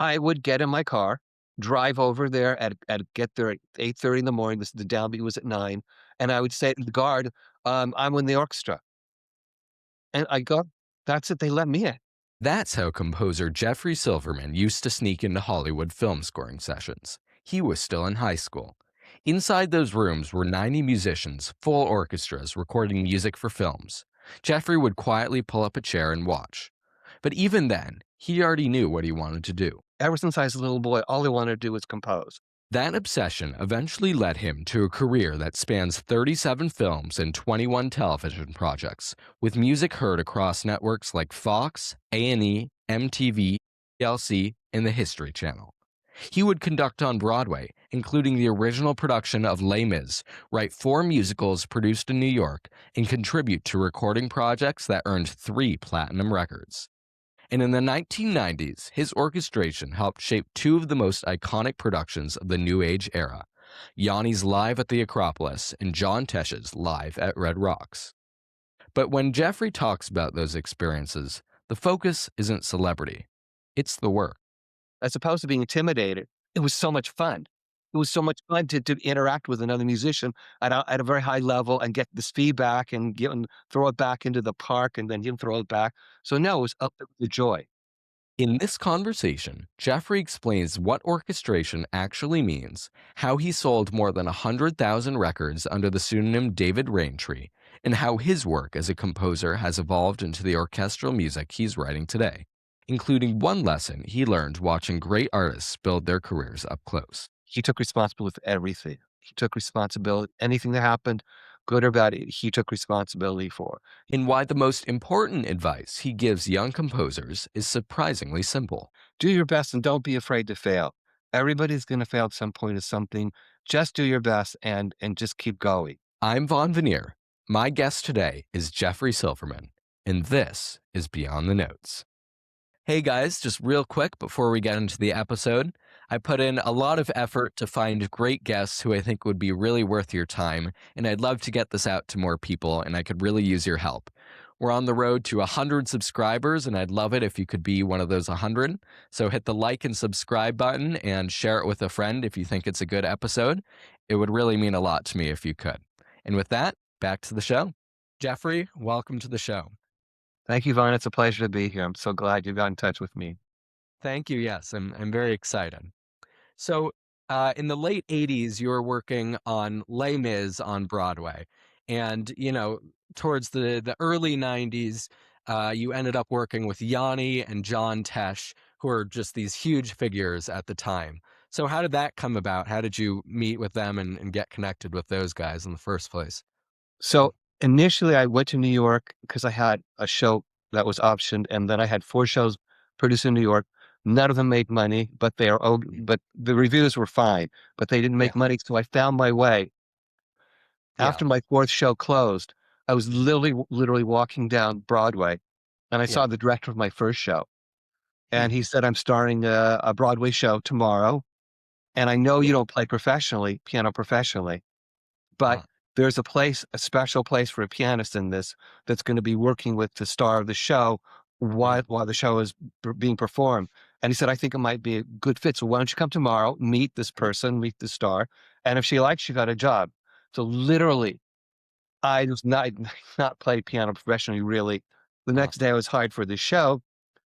I would get in my car, drive over there get there at 8:30 in the morning, this the downbeat was at 9, and I would say to the guard, "I'm in the orchestra." And I go, "That's it, they let me in." That's how composer Jeffrey Silverman used to sneak into Hollywood film scoring sessions. He was still in high school. Inside those rooms were 90 musicians, full orchestras recording music for films. Jeffrey would quietly pull up a chair and watch. But even then, he already knew what he wanted to do. Ever since I was a little boy, all I wanted to do was compose. That obsession eventually led him to a career that spans 37 films and 21 television projects, with music heard across networks like Fox, A&E, MTV, TLC, and the History Channel. He would conduct on Broadway, including the original production of Les Mis, write 4 musicals produced in New York, and contribute to recording projects that earned 3 platinum records. And in the 1990s, his orchestration helped shape 2 of the most iconic productions of the New Age era, Yanni's Live at the Acropolis and John Tesh's Live at Red Rocks. But when Jeffrey talks about those experiences, the focus isn't celebrity, it's the work. As opposed to being intimidated, it was so much fun. It was so much fun to interact with another musician at a very high level and get this feedback and give and throw it back into the park and then him throw it back. So no, it was up the joy. In this conversation, Jeffrey explains what orchestration actually means, how he sold more than 100,000 records under the pseudonym David Raintree, and how his work as a composer has evolved into the orchestral music he's writing today, including one lesson he learned watching great artists build their careers up close. He took responsibility for everything. He took responsibility. Anything that happened, good or bad, he took responsibility for. And why the most important advice he gives young composers is surprisingly simple. Do your best and don't be afraid to fail. Everybody's going to fail at some point of something. Just do your best and just keep going. I'm Vaughn Veneer. My guest today is Jeffrey Silverman, and this is Beyond the Notes. Hey guys, just real quick before we get into the episode, I put in a lot of effort to find great guests who I think would be really worth your time, and I'd love to get this out to more people, and I could really use your help. We're on the road to 100 subscribers, and I'd love it if you could be one of those 100. So hit the like and subscribe button and share it with a friend if you think it's a good episode. It would really mean a lot to me if you could. And with that, back to the show. Jeffrey, welcome to the show. Thank you, Vaughn. It's a pleasure to be here. I'm so glad you got in touch with me. Thank you. Yes, I'm very excited. So, in the late '80s, you were working on Les Mis on Broadway, and towards the early '90s, you ended up working with Yanni and John Tesh, who are just these huge figures at the time. So, how did that come about? How did you meet with them and get connected with those guys in the first place? So initially, I went to New York because I had a show that was optioned, and then I had 4 shows produced in New York. None of them made money, but but the reviews were fine, but they didn't Yeah, make money. So I found my way. yeah, After my 4th show closed, I was literally walking down Broadway, and I yeah, saw the director of my first show, hmm, and he said, "I'm starting a Broadway show tomorrow, and I know you yeah, don't play piano professionally, but uh, there's a special place for a pianist in this that's gonna be working with the star of the show hmm, while the show is being performed." And he said, "I think it might be a good fit. So why don't you come tomorrow, meet this hmm, person, meet the star, and if she likes you, got a job." So literally, I was not not played piano professionally really. The uh, next day I was hired for this show,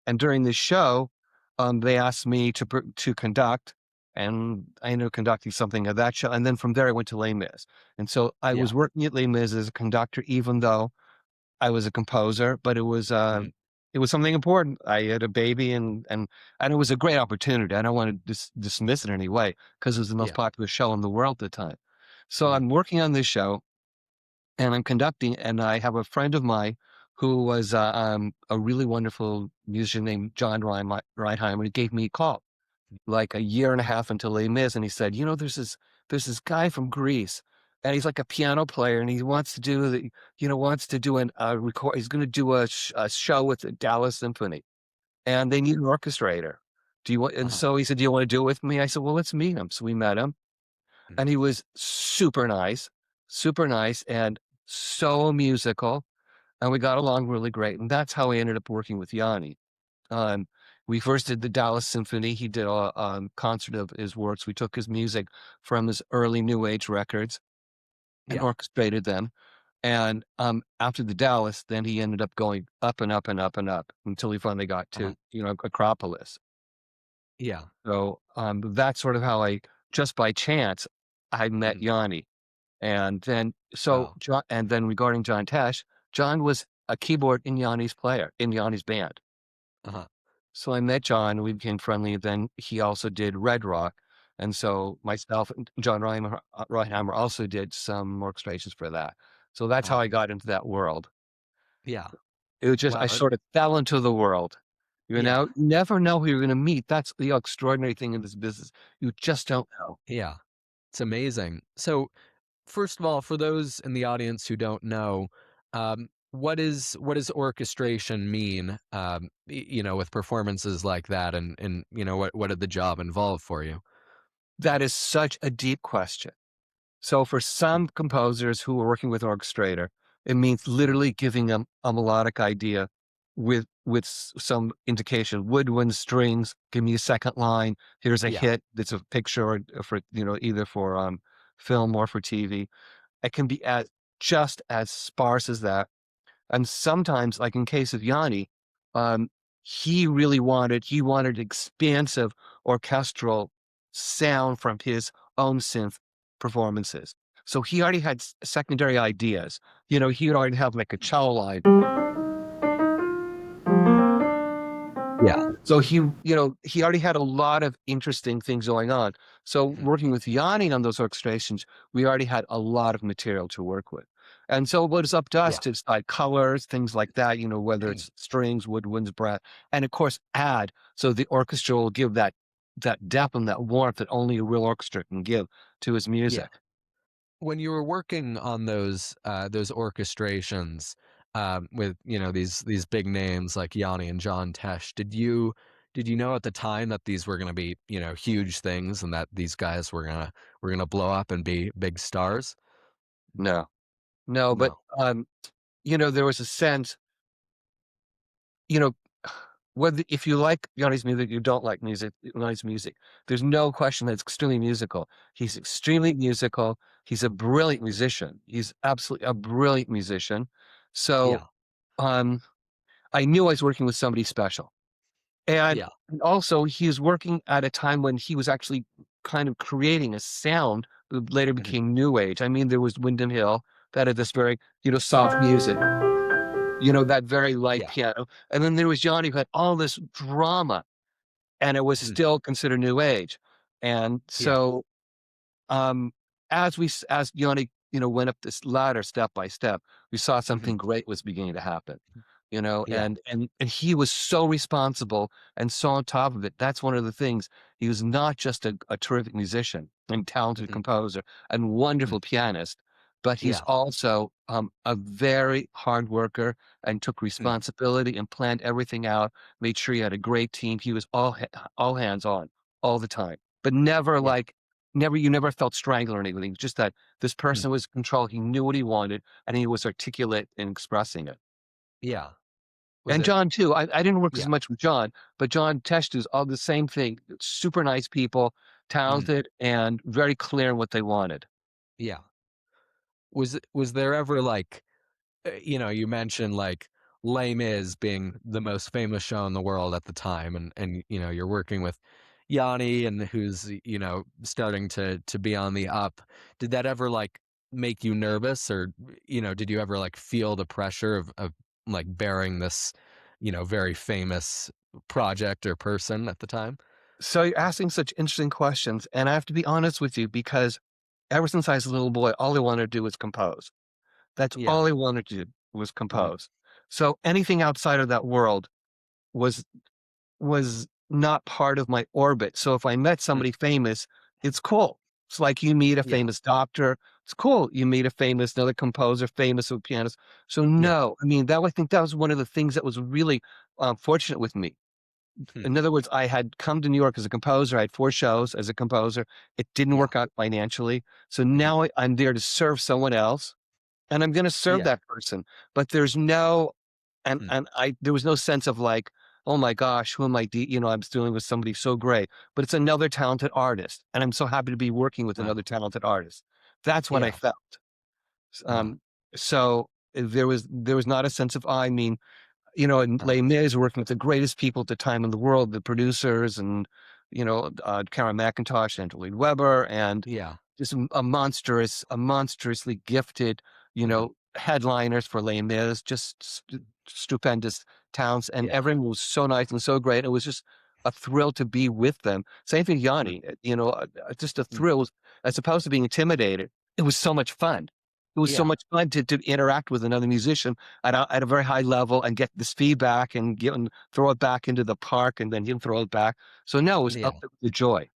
and during this show, they asked me to conduct, and I ended up conducting something of that show, and then from there, I went to Les Mis, and so I yeah, was working at Les Mis as a conductor, even though I was a composer, but hmm, it was something important. I had a baby, and it was a great opportunity. I don't want to dismiss it in any way because it was the most yeah, popular show in the world at the time. So hmm, I'm working on this show, and I'm conducting, and I have a friend of mine who was a really wonderful musician named John Reinheimer. He gave me a call like a year and a half until Les Mis, and he said, "You know, there's this guy from Greece, and he's like a piano player, and he wants to do wants to do an record. He's going to do a show with the Dallas Symphony, and they need an orchestrator. Do you want?" And uh, so he said, "Do you want to do it with me?" I said, "Well, let's meet him." So we met him, hmm, and he was super nice, and so musical, and we got along really great, and that's how I ended up working with Yanni. Um, We first did the Dallas Symphony. He did a concert of his works. We took his music from his early New Age records and Yeah. orchestrated them. And after the Dallas, then he ended up going up and up and up and up until he finally got Uh-huh. to, Acropolis. Yeah. So that's sort of how just by chance, I met Mhm. Yanni. And then, Wow. and then regarding John Tesh, John was a keyboard in Yanni's band. Uh-huh. So I met John, we became friendly. Then he also did Red Rock. And so myself and John Reinheimer also did some orchestrations for that. So that's how Uh-huh. I got into that world. Yeah. It was just, I Wow. sort of fell into the world. Yeah. You never know who you're going to meet. That's the extraordinary thing in this business. You just don't know. Yeah. It's amazing. So, first of all, for those in the audience who don't know, what does orchestration mean? With performances like that, and what did the job involve for you? That is such a deep question. So for Mm. some composers who are working with orchestrator, it means Mhm. literally giving them a melodic idea with some indication. Woodwind strings, give me a second line. Here's a Yeah. hit. It's a picture for either for film or for TV. It can be as just as sparse as that. And sometimes, like in case of Yanni, um, he wanted expansive orchestral sound from his own synth performances. So he already had secondary ideas. He would already have like a cello line. Yeah. So he already had a lot of interesting things going on. So Mhm. working with Yanni on those orchestrations, we already had a lot of material to work with. And so what is up to us Yeah. to decide colors, things like that, whether it's strings, woodwinds, brass, and of course add. So the orchestra will give that depth and that warmth that only a real orchestra can give to his Yeah. music. When you were working on those orchestrations, with these big names like Yanni and John Tesh, did you know at the time that these were going to be huge things and that these guys were gonna blow up and be big stars? No, no, but No. there was a sense, you know, whether if you like Yanni's music, you don't like Yanni's music. There's no question that it's extremely musical. He's extremely musical. He's a brilliant musician. He's absolutely a brilliant musician. So, Yeah. um, I knew I was working with somebody special. And Yeah. also he was working at a time when he was actually kind of creating a sound that later Mhm. became new age. I mean, there was Wyndham Hill that had this very, soft music, that very light Yeah. piano. And then there was Johnny who had all this drama and it was Mhm. still considered new age. And Yeah. so, um, as Yanni, went up this ladder step by step, we saw Mhm. something great was beginning to happen, Yeah. and he was so responsible and so on top of it. That's one of the things. He was not just a terrific musician and talented Mhm. composer and Mhm. wonderful pianist, but he's Yeah. also a very hard worker and took Mhm. responsibility and planned everything out, made sure he had a great team. He was all hands on all the time, but never Yeah. like you never felt strangled or anything, just that this Mhm. person was in control, he knew what he wanted, and he was articulate in expressing it. Yeah. Was And it John too, I didn't work as Yeah. much with John, but John Tesh does all the same thing, super nice people, Mhm. talented, and very clear in what they wanted. Yeah. Was there ever, like, you mentioned, like, Les Mis being the most famous show in the world at the time, and you're working with Yanni and who's, starting to be on the up. Did that ever, like, make you nervous, or, did you ever, like, feel the pressure of like, bearing this, very famous project or person at the time? So you're asking such interesting questions, and I have to be honest with you because ever since I was a little boy, all I wanted to do was compose. That's Yeah. all I wanted to do was Mhm. compose. So anything outside of that world was not part of my orbit. So if I met Mm. somebody famous, it's cool. It's like you meet a Yeah. famous doctor. It's cool. You meet a famous another composer, famous a pianist. So Yeah. no, I mean I think that was one of the things that was really fortunate with me. Hmm. In other words, I had come to New York as a composer. I had 4 shows as a composer. It didn't Yeah. work out financially. So Mhm. now I'm there to serve someone else and I'm going to serve Yeah. that person. But there's no, Hmm. and I there was no sense of like "Oh my gosh, who am I I'm dealing with somebody so great," but it's another talented artist, and I'm so happy to be working with Wow. another talented artist. That's what I Yeah. felt. S Wow. so, there was not a sense of I mean, and Uh, Les Mis working with the greatest people at the time in the world, the producers and, Karen McIntosh, Andrew Lloyd Webber, and yeah. just a monstrously gifted, Mhm. headliners for Les Mis, just stupendous talents, and Yeah. everyone was so nice and so great. It was just a thrill to be with them. Same thing, Mm, Yanni, just a mm. thrill as opposed to being intimidated. It was so much fun. It was so Yeah. much fun to interact with another musician at a very high level and get this feedback and get and throw it back into the park and then him throw it back. So no, Yeah. it was a joy. It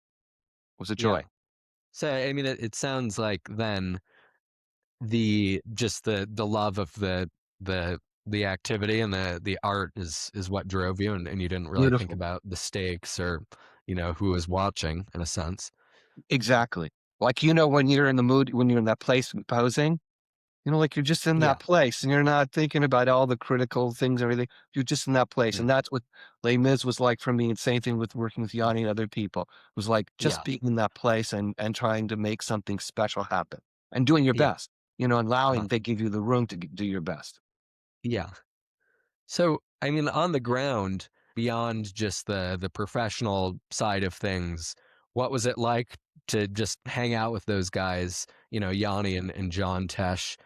was a Yeah. joy. So, I mean, it sounds like then just the love of the the activity and the art is what drove you, and you didn't really think Beautiful. about the stakes or, who was watching in a sense. Exactly. Like, when you're in the mood, when you're in that place composing, like you're just in Yeah. that place and you're not thinking about all the critical things, everything. You're just in that place. Mm. And that's what Les Mis was like for me. And same thing with working with Yanni and other people. It was like just Yeah. being in that place and trying to make something special happen and doing your Yeah. best, allowing Uh, they give you the room to do your best. yeah. So, I mean, on the ground, beyond just the professional side of things, what was it like to just hang out with those guys, Yanni and John Tesh?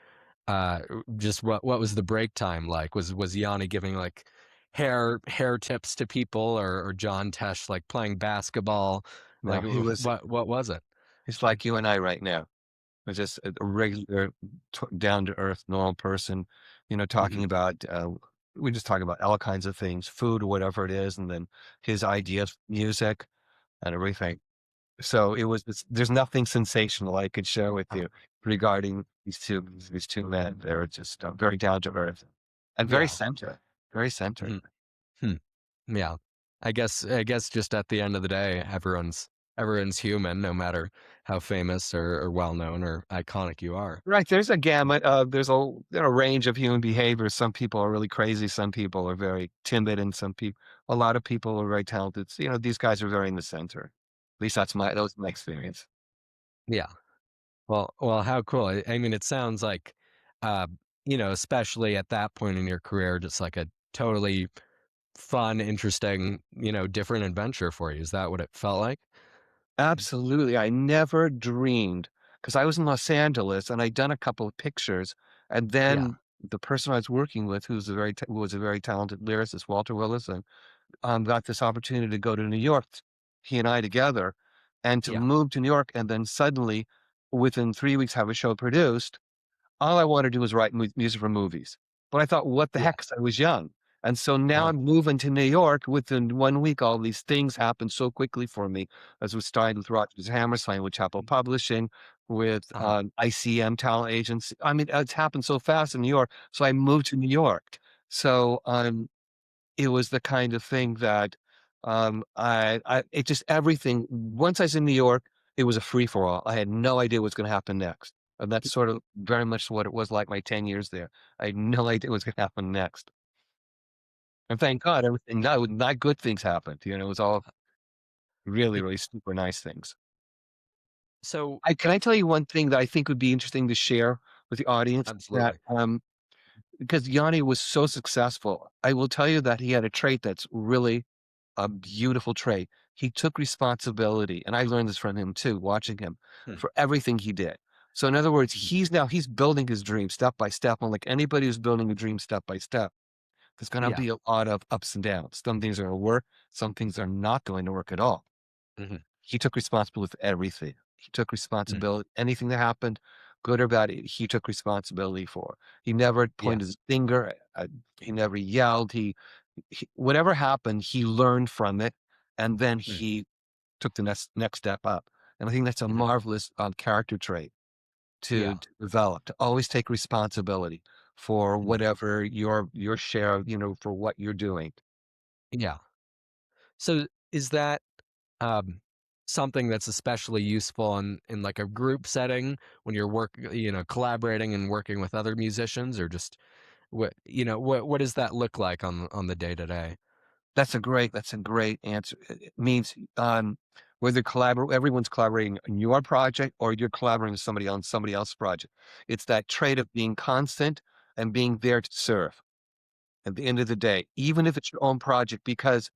Just what was the break time like? Was Yanni giving like hair tips to people, or John Tesh like playing basketball? No, Like he was, what was it? he's like you and I right now. Was just a regular, down to earth, normal person, Hmm. talking about, we just talk about all kinds of things, food or whatever it is, and then his ideas, music and everything. So there's nothing sensational I could share with you regarding these two men. They're just very down to earth and very Yeah. centered, very centered. Mhm. Hmm. Yeah. I guess just at the end of the day, everyone's human, no matter how famous or well known or iconic you are. Right, there's a gamut, there's a range of human behavior. Some people are really crazy, some people are very timid, and a lot of people are very talented. So, these guys are very in the center. At least that was my experience. Yeah. Well, how cool. I mean, it sounds like, uh, especially at that point in your career, just like a totally fun, interesting, different adventure for you. Is that what it felt like? Absolutely, I never dreamed because I was in Los Angeles, and I'd done a couple of pictures, and Yeah. then the person I was working with, who was a very talented lyricist, Walter Willison, got this opportunity to go to New York, he and I together, and to Yeah. move to New York, and then suddenly, within 3 weeks, have a show produced. All I wanted to do was write music for movies. But I thought, "What the Yeah. heck?" 'Cause I was young. And so now Uh, I'm moving to New York. Within 1 week, all these things happened so quickly for me, as we started with Rodgers Hammerstein, with Chapel Publishing, with, uh-huh. ICM Talent Agency. I mean, it's happened so fast in New York, so I moved to New York. So, it was the kind of thing that, it just everything once I was in New York, it was a free for all. I had no idea what's gonna happen next, and that's sort of very much what it was like my 10 years there. I had no idea what's gonna happen next, and thank God everything not good things happened, it was all really, Y- really super nice things. So, Can I tell you one thing that I think would be interesting to share with the audience that, absolutely. because Yanni was so successful, I will tell you that he had a trait that's really a beautiful trait. He took responsibility, and I learned this from him too, watching him, Hmm. for everything he did. So in other words, Mhm. he's building his dream step by step, and like anybody who's building a dream step by step, there's gonna Yeah. be a lot of ups and downs. Some things are gonna work, some things are not going to work at all. Hmm. He took responsibility for everything. He took Hmm. responsibility anything that happened, good or bad, he took responsibility for. He never Yeah. pointed his finger, he never yelled, whatever happened, he learned from it, and then Hmm. he took the next step up. And I think that's a Hmm. marvelous, character trait Yeah. to develop, to always take responsibility for Hmm. whatever your share of, for what you're doing. Yeah. So, is that um, something that's especially useful in like a group setting when you're collaborating and working with other musicians, or just what does that look like on the day to day? That's a great answer. It means, whether everyone's collaborating on your project or you're collaborating with somebody on somebody else's project. It's that trait of being constant and being there to serve at the end of the day, even if it's your own project, because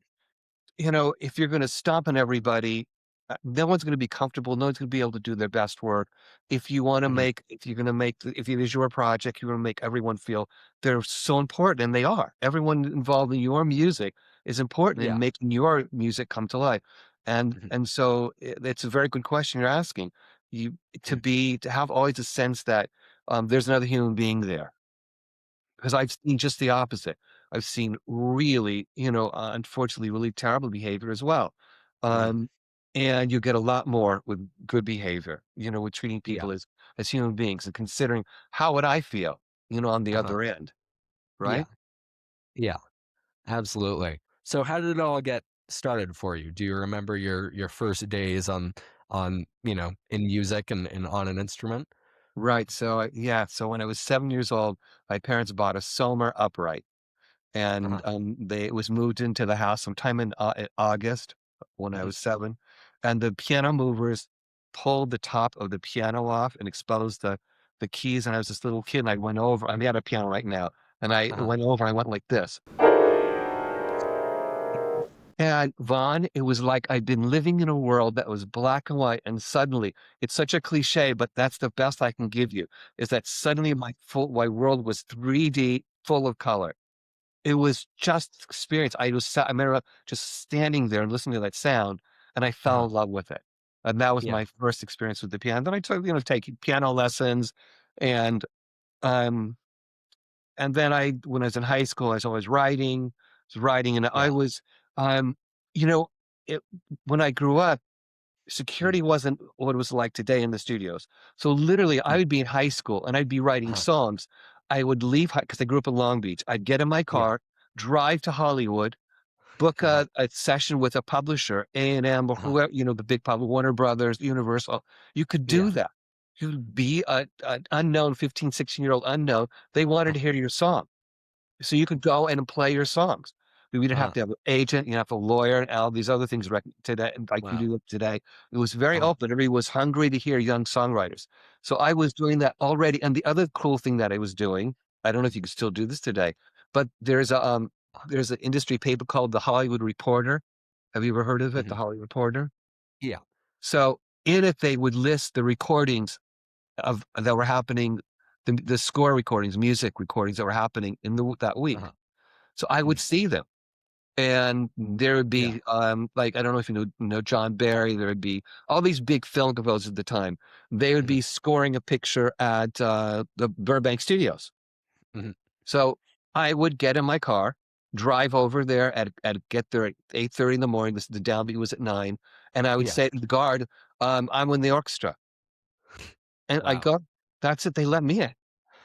if you're gonna stomp on everybody, no one's gonna be comfortable, no one's gonna be able to do their best work. Mhm. If you're gonna make if it is your project, you wanna make everyone feel they're so important, and they are. Everyone involved in your music is important in Yeah. making your music come to life. Mhm. And so it's a very good question you're asking. You Mhm. to have always a sense that, there's another human being there. Because I've seen just the opposite. I've seen really, unfortunately, really terrible behavior as well. Mhm. Um, and you get a lot more with good behavior, with treating Yeah. people as human beings and considering how would I feel, on the Uh-huh. other end, Yeah. right? Yeah. Absolutely. So how did it all get started for you? Do you remember your first days on in music and on an instrument? Right. So yeah. So when I was 7 years old, my parents bought a Sommer upright. And, Uh-huh. they it was moved into the house sometime in August when I Mhm. was 7, and the piano movers pulled the top of the piano off and exposed the keys, and I was this little kid, and I went over. I mean, I have a piano right now, and I Uh-huh. went over, and I went like this. And Vaughn, it was like I'd been living in a world that was black and white, and suddenly it's such a cliche, but that's the best I can give you, is that suddenly my world was 3D, full of color. It was just experience. I remember just standing there and listening to that sound, and I fell Uh-huh. in love with it. And that was Yeah. my first experience with the piano. Then I took, taking piano lessons, and um, and then when I was in high school, I was always writing. And I Yeah. was, um, you know, it, when I grew up, Mhm. security wasn't what it was like today in the studios. So literally, I Mhm. would be in high school and I'd be writing Uh-huh. songs. I would leave because I grew up in Long Beach. I'd get in my Yeah. car, drive to Hollywood, book Uh-huh. a session with a publisher, A&M or Uh-huh. whoever, the big public, Warner Brothers, Universal. You could do Yeah. that. You'd be an unknown 15, 16-year-old unknown. They wanted to Uh-huh. hear your song. So you could go and play your songs. We didn't have Uh-huh. to have an agent, you have a lawyer and all these other things today, like you Wow. do today. It was very Uh-huh. open. Everybody was hungry to hear young songwriters. So I was doing that already. And the other cool thing that I was doing, I don't know if you can still do this today, but there's an industry paper called The Hollywood Reporter. Have you ever heard of it? The Mhm. Hollywood Reporter? Yeah. So in it, they would list the recordings of that were happening, the score recordings, music recordings that were happening in that week. Uh-huh. So I would Mhm. see them, and there would Yeah. be, like, I don't know if you know John Barry, there would be all these big film composers at the time. They would Mhm. be scoring a picture at, the Burbank Studios. Mhm. So I would get in my car, drive over there get there at 8:30 in the morning, the downbeat was at 9, and I would Yeah. say to the guard, "I'm in the orchestra." And I Wow. go, "That's it, they let me in."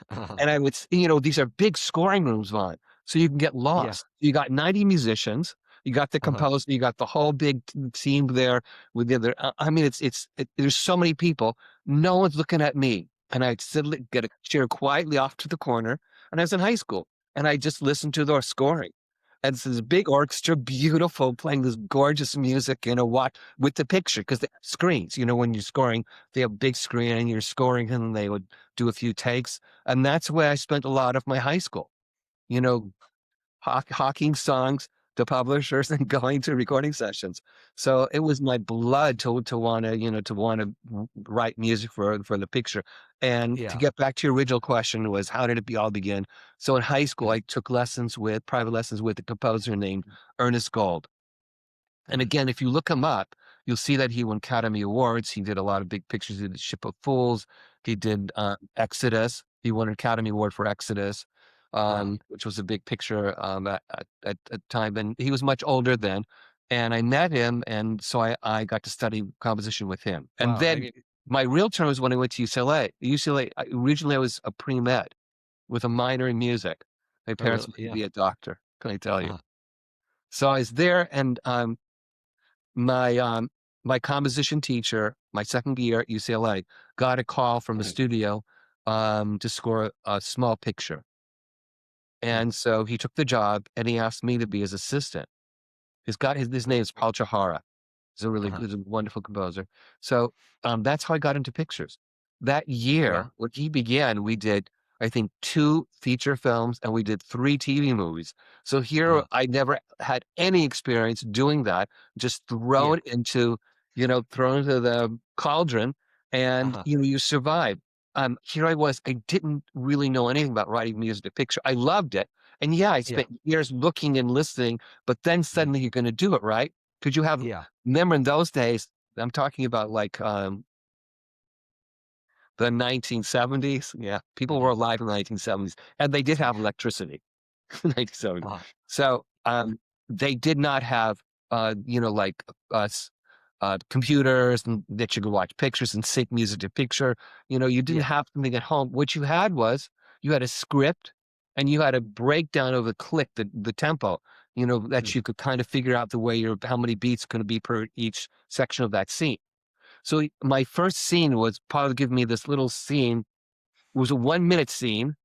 Uh-huh. And I would these are big scoring rooms, Vaughn, so you can get Yeah. lost. You got 90 musicians, you got the Uh-huh. composer, you got the whole big team there with the other I mean, there's so many people, no one's looking at me, and I'd get a chair quietly off to the corner, and I was in high school, and I just listened to their scoring. And it's this big orchestra, beautiful, playing this gorgeous music, what with the picture because they have screens, when you're scoring, they have big screen and you're scoring, and they would do a few takes. And that's where I spent a lot of my high school, you know, hawking songs to publishers and going to recording sessions. So it was my blood to want to, to want to write music for the picture. And to Yeah. get back to your original question was how did it all begin? So in high school, Mhm. I took private lessons with a composer named Ernest Gold. And Mhm. again, if you look him up, you'll see that he won Academy Awards. He did a lot of big pictures. He did Ship of Fools. He did Exodus. He won an Academy Award for Exodus, Uh-huh. which was a big picture at time. And he was much older then. And I met him, and so I got to study composition with him. And Wow. then my real term was when I went to UCLA. Originally I was a pre-med with a minor in music. My Oh, parents really? wanted me to Yeah. be a doctor. Can I tell you? Uh-huh. So I was there, and my, my composition teacher, my second year at UCLA, got a call from the Mhm. studio, to score a small picture. Mhm. And so he took the job and he asked me to be his assistant. His name is Paul Chahara. Uh-huh. He's a wonderful composer. So that's how I got into pictures. That Yeah. year, when he began, we did, I think, 2 feature films and we did 3 TV movies. So here Uh-huh. I never had any experience doing that. Just Yeah. thrown into the cauldron and, Uh-huh. you survive. Here I was, I didn't really know anything about writing music to picture. I loved it. And yeah, I Yeah. spent years looking and listening, but then Mhm. suddenly you're going to do it, right? Could you have Yeah. Remember in those days, I'm talking about like the 1970s. Yeah, people were Mhm. alive in the 1970s, and they did have electricity in 1970. Uh-huh. So they did not have like us computers and that you could watch pictures and sync music to picture. You didn't Yeah. have something at home. What you had was you had a script and you had a breakdown of the click, the tempo. That Mm. you could kind of figure out the way how many beats going to be per each section of that scene. So my first scene was Paul giving me this little scene. It was a 1 minute scene,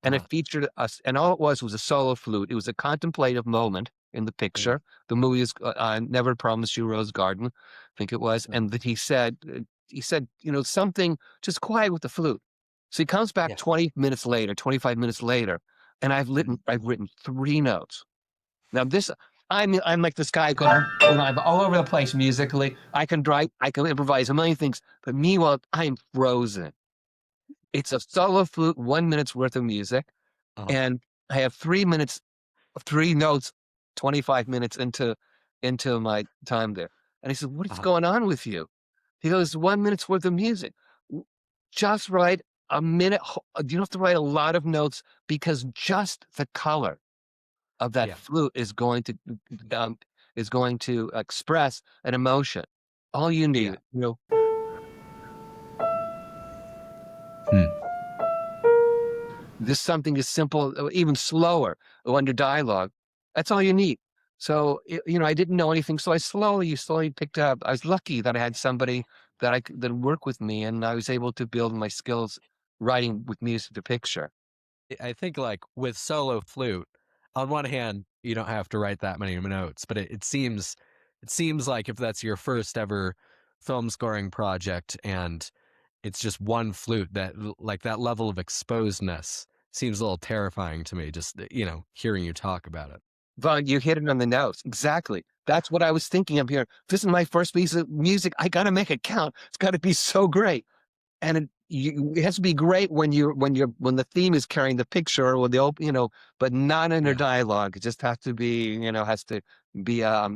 and it Uh-huh. featured us. And all it was a solo flute. It was a contemplative moment in the Mm. picture. The movie is "Never Promised You Rose Garden," I think it was. Mm. And that he said, something just quiet with the flute. So he comes back Yeah. 20 minutes later, 25 minutes later, and Mhm. I've written 3 notes. Now I'm like this guy going, I'm all over the place musically. I can improvise a million things, but meanwhile, I'm frozen. It's a solo flute, 1 minute's worth of music, Uh-huh. and I have 3 minutes, 3 notes, 25 minutes into my time there. And he said, "What is Uh-huh. going on with you?" He goes, "1 minute's worth of music. Just write a minute. You don't have to write a lot of notes because just the color of that Yeah. flute um, is going to express an emotion. All you need, Yeah. Mm. this something as simple, even slower, or under dialogue. That's all you need." So I didn't know anything, so I slowly picked up. I was lucky that I had somebody that worked with me, and I was able to build my skills writing with music to picture. I think like with solo flute, on one hand, you don't have to write that many notes, but it seems like if that's your first ever film scoring project and it's just one flute, like that level of exposedness seems a little terrifying to me, just hearing you talk about it. Vaughn, you hit it on the nose. Exactly. That's what I was thinking of here. This is my first piece of music. I got to make it count. It's got to be so great. And it has to be great when the theme is carrying the picture or but not in a Yeah. dialogue. It just has to be, has to be, a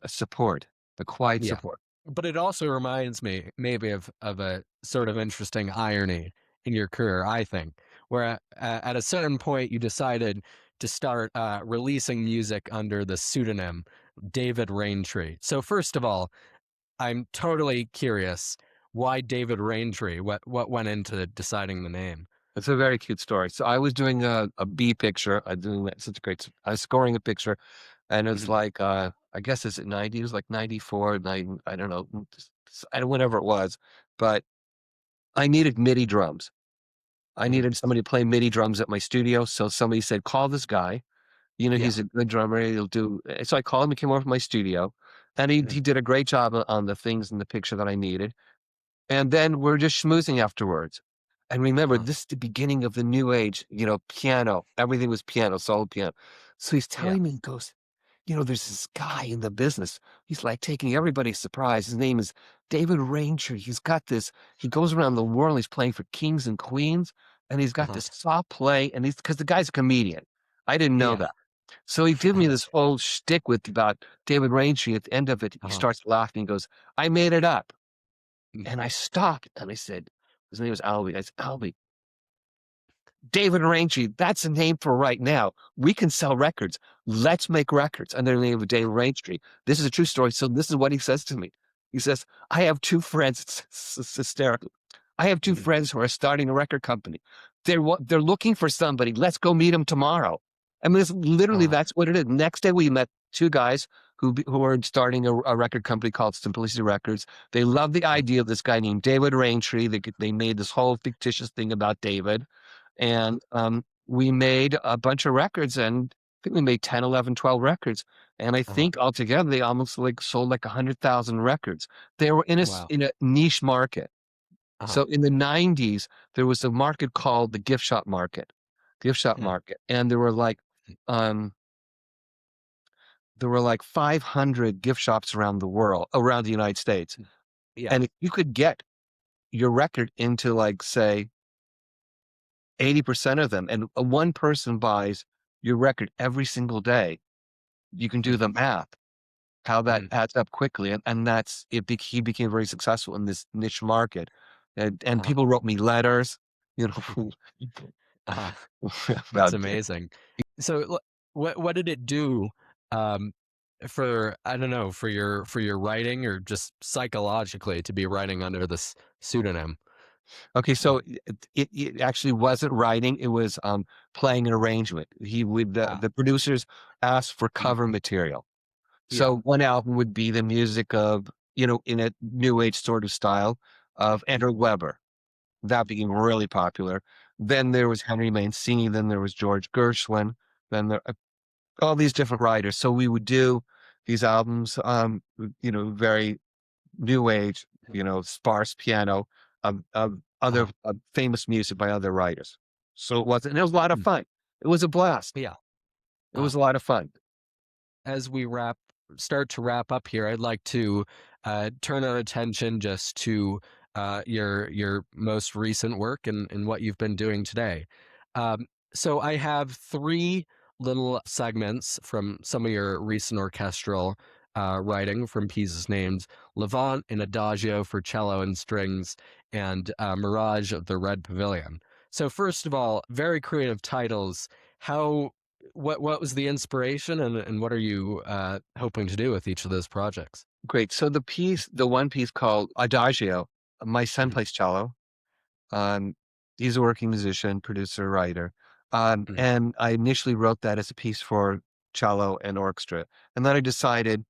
support, a quiet Yeah. support. But it also reminds me maybe of a sort of interesting irony in your career, I think, where at a certain point you decided to start releasing music under the pseudonym David Raintree. So first of all, I'm totally curious why David Raintree. What went into deciding the name? It's a very cute story. So I was doing a B picture. I doing that such a great. I was scoring a picture, and it's Mhm. like I guess it's at 90. It was like 94, 90, I don't know, I don't whatever it was, but I needed MIDI drums. I Mhm. needed somebody to play MIDI drums at my studio. So somebody said, "Call this guy. Yeah. He's a good drummer. He'll do." So I called him. He came over to my studio, and he Mhm. did a great job on the things in the picture that I needed. And then we're just schmoozing afterwards. And remember, Uh-huh. this is the beginning of the new age. Piano. Everything was piano, solo piano. So he's Yeah. telling me, he goes, "There's this guy in the business. He's like taking everybody surprise. His name is David Raintree. He's got this. He goes around the world. He's playing for kings and queens, and he's got Uh-huh. this soft play. And he's because the guy's a comedian. I didn't know Yeah. that. So he gave me this whole shtick with about David Raintree. At the end of it, he Uh-huh. starts laughing. He goes, "I made it up." Mhm. And I stopped and I said, his name was Albie. I said, "Albie, David Raintree, that's a name for right now. We can sell records. Let's make records under the name of David Raintree." This is a true story. So this is what he says to me. He says, "I have two friends." It's hysterical. "I have two Mhm. friends who are starting a record company. They're looking for somebody. Let's go meet them tomorrow." I mean, literally, Uh-huh. that's what it is. Next day, we met two guys who are starting a record company called Simplicity Records. They love the Uh-huh. idea of this guy named David Raintree. They made this whole fictitious thing about David, and we made a bunch of records, and think we made 10, 11, 12 records. And I Uh-huh. think altogether they almost like sold like 100,000 records. They were in Wow. in a niche market. Uh-huh. So in the 90s, there was a market called the gift shop Hmm. market. And um, there were like 500 gift shops around the world, around the United States. Hmm. Yeah. And if you could get your record into like, say, 80% of them, and one person buys your record every single day, you can do Hmm. the math, how that Hmm. adds up quickly. And that's it. He became very successful in this niche market. And Uh-huh. people wrote me letters, you know, Uh-huh. That's about it. amazing. So what did it do um for, I don't know, for your writing, or just psychologically to be writing under this pseudonym? Okay, Uh, so it actually wasn't writing; it was playing an arrangement. He would ah. the producers asked for Mhm. cover material. Yeah. So one album would be the music of, in a new age sort of style of Andrew Weber. That became really popular. Then there was Henry Mancini. Then there was George Gershwin. Then there all these different writers. So we would do these albums, very new age, sparse piano of other Uh-huh. famous music by other writers. So it was a lot of Mm. fun. It was a blast. Yeah. It was a lot of fun. As we start to wrap up here, I'd like to turn our attention just to your most recent work and what you've been doing today. Um, so I have three little segments from some of your recent orchestral writing from pieces named Levant and Adagio for cello and strings, and Mirage of the Red Pavilion. So first of all, very creative titles. How what was the inspiration, and what are you hoping to do with each of those projects? Great. So the one piece called Adagio, my son Mhm. plays cello. Um, he's a working musician, producer, writer. Mhm. And I initially wrote that as a piece for cello and orchestra. And then I decided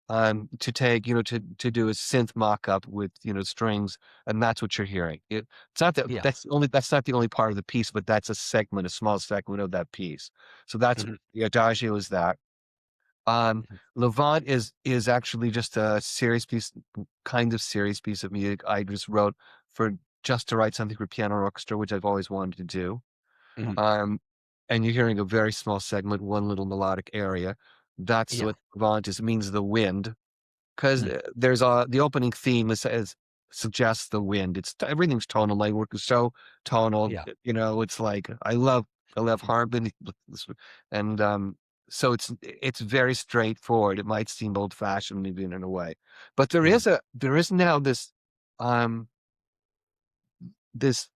to take, to do a synth mock-up with, strings, and that's what you're hearing. It's not that Yeah. that's not the only part of the piece, but that's a small segment of that piece. So that's Mhm. the Adagio is that. Mhm. Levant is actually just a kind of serious piece of music I just wrote for just to write something for piano and orchestra, which I've always wanted to do. Mhm. Um, and you're hearing a very small segment, one little melodic area. That's Yeah. what Levant is. It means the wind. 'Cause, Mhm. there's the opening theme is suggests the wind. Everything's tonal, my work is so tonal, Yeah. it's like I love Mhm. harmony, and, so it's very straightforward. It might seem old-fashioned even in a way, but Mhm. there is now um, this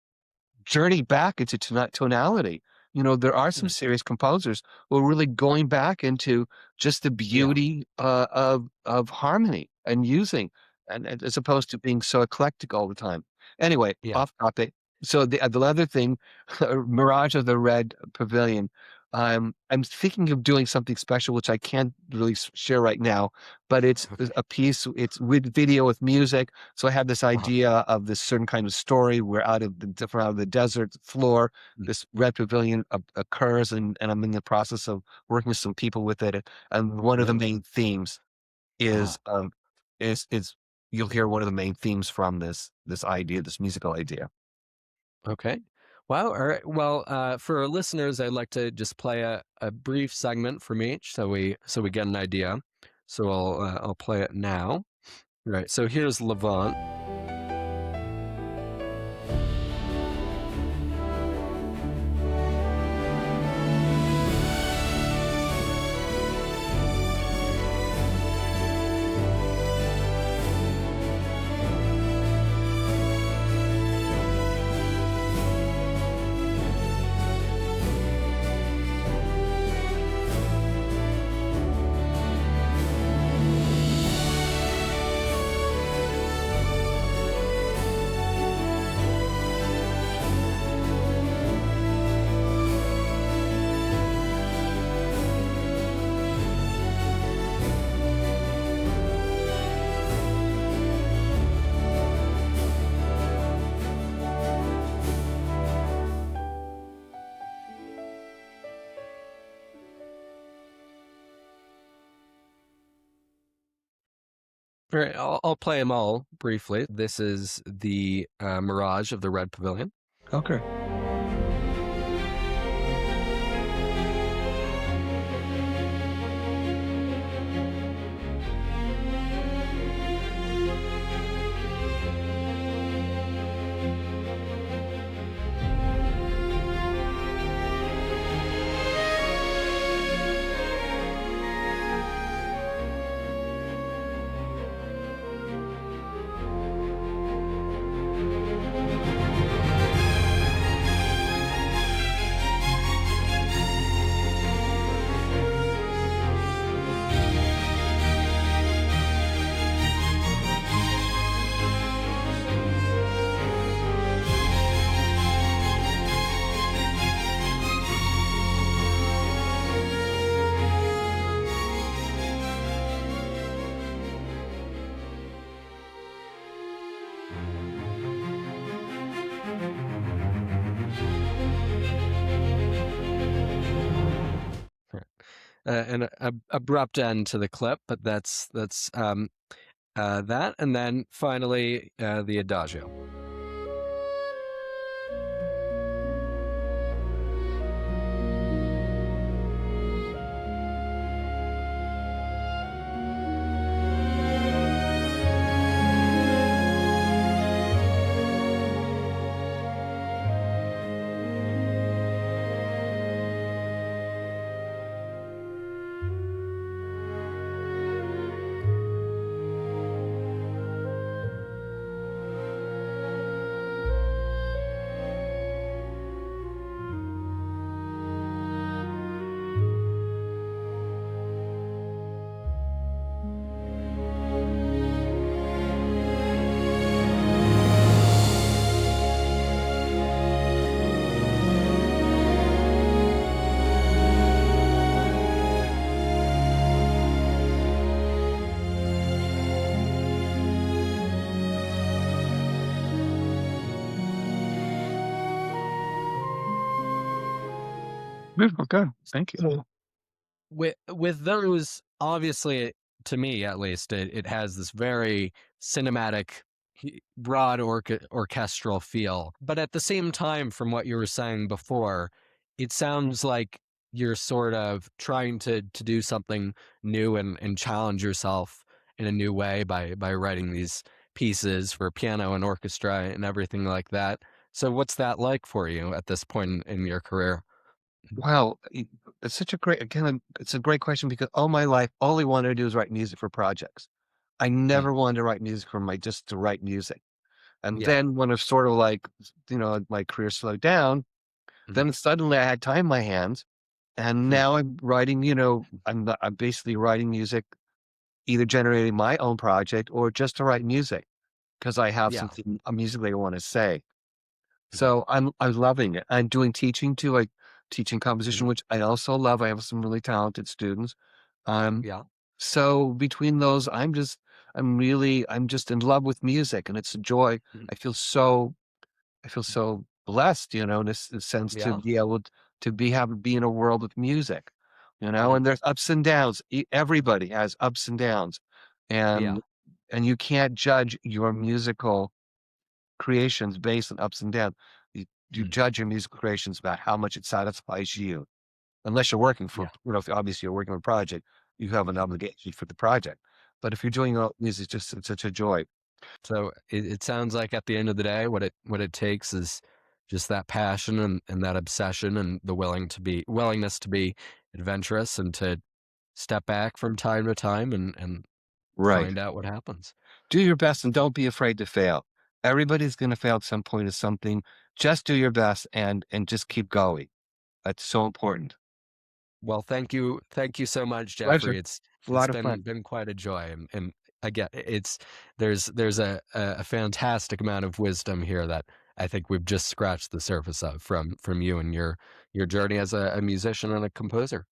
journey back into tonality. There are some Mhm. serious composers who are really going back into just the Yeah. beauty of harmony and using, and as opposed to being so eclectic all the time. Anyway, Yeah. off topic. So the other thing, Mirage of the Red Pavilion. I'm thinking of doing something special, which I can't really share right now, but it's Okay. a piece. It's with video, with music. So I have this Uh-huh. idea of this certain kind of story where out of the desert floor, Mhm. this red pavilion occurs, and I'm in the process of working with some people with it. And one of the Yeah. main themes Uh-huh. is you'll hear one of the main themes from this musical idea. Okay. Wow. All right. Well, for our listeners, I'd like to just play a brief segment from each, so we get an idea. So I'll play it now. All right. So here's Levant. All right, I'll play them all briefly. This is the Mirage of the Red Pavilion. Okay. An abrupt end to the clip, but that's that, and then finally the Adagio. Beautiful. Good. Thank you. With those, obviously, to me at least, it has this very cinematic, broad orchestral feel. But at the same time, from what you were saying before, it sounds like you're sort of trying to do something new and challenge yourself in a new way by writing these pieces for piano and orchestra and everything like that. So what's that like for you at this point in your career? Wow, it's such a great again, it's a great question because all my life, all I wanted to do is write music for projects. I Mm, never wanted to write music for my just to write music. And yeah. then when it sort of like, my career slowed down, Mhm. then suddenly I had time in my hands, and Hmm. now I'm writing, I'm basically writing music, either generating my own project or just to write music because I have Yeah. something, a musically I want to say. Mhm. So I'm loving it. I'm doing teaching too, like teaching Mhm. composition, which I also love. I have some really talented students. Um, Yeah. so between those, I'm just in love with music, and it's a joy. Mhm. I feel so I feel so blessed, in this sense to Yeah. be able to be in a world with music, Mhm. and there's ups and downs. Everybody has ups and downs, Yeah. and you can't judge your musical creations based on ups and downs. You Mm. judge your musical creations about how much it satisfies you. Unless you're working for, Yeah. if obviously you're working on a project, you have an obligation for the project. But if you're doing your own music, it's just it's such a joy. So it sounds like at the end of the day, what it takes is just that passion and that obsession and the willingness to be adventurous and to step back from time to time and Right. find out what happens. Do your best and don't be afraid to fail. Everybody's going to fail at some point at something. Just do your best and just keep going. That's so important. Well, thank you so much, Pleasure. Jeffrey. It's A it's lot of been fun. been quite a joy, and again, it's there's a fantastic amount of wisdom here that I think we've just scratched the surface of from you and your journey as a musician and a composer.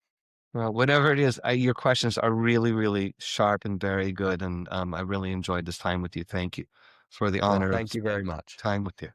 Well, whatever it is, your questions are really, really sharp and very good. And I really enjoyed this time with you. Thank you for the Well, honor of thank you spending very much. time with you.